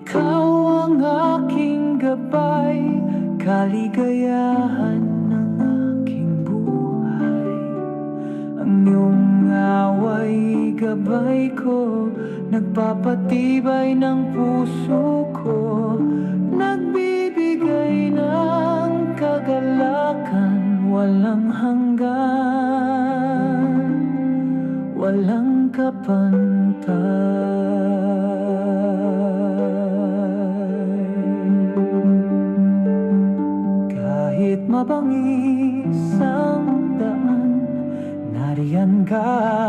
Ikaw ang aking gabay, kaligayahan ng aking buhay. Ang iyong away, gabay ko, nagpapatibay ng puso ko, nagbibigay ng kagalakan, walang hanggan, walang kapantay. Kahit mabangis ang daan, nariyan ka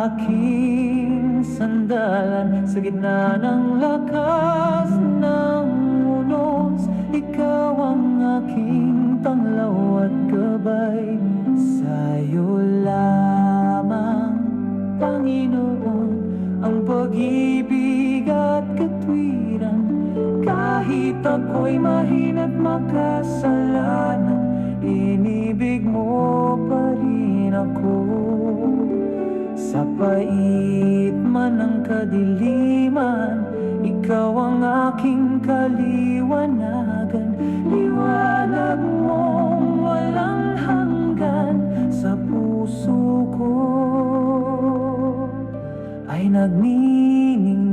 aking sandalan. Sa gitna ng lakas ng unos, ikaw ang aking tanglaw at gabay. Sa'yo lamang, Panginoon, ang pag-ibig at katwiran. Kahit ako'y mahina't makasalanan, inibig mo pa rin ako. Sa pait man ng kadiliman, ikaw ang aking kaliwanagan. Liwanag mong walang hanggan sa puso ko ay nagniningning.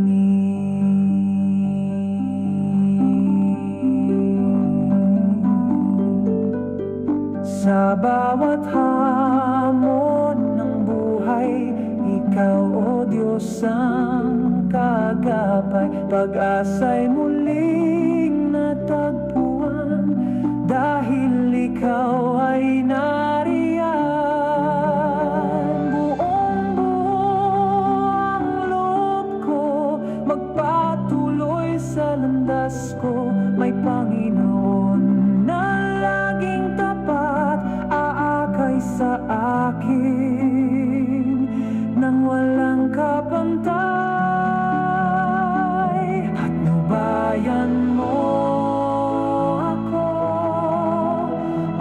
Sa bawat hamon ng buhay, ikaw, O Diyos, ang kagabay. Pag-asa'y muling natagpuan, dahil ikaw ay nariyan. Buong-buo ang loob ko, magpatuloy sa landas ko. May Panginoon na laging tapat, aakay sa akin nang walang kapantay. At nubayan mo ako,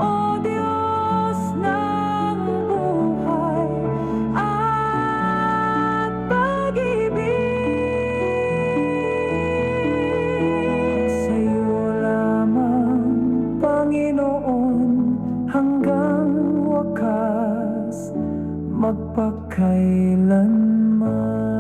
O Diyos ng buhay at pag-ibig. Sa'yo lamang, Panginoon, hanggang wakas, magpakailanman.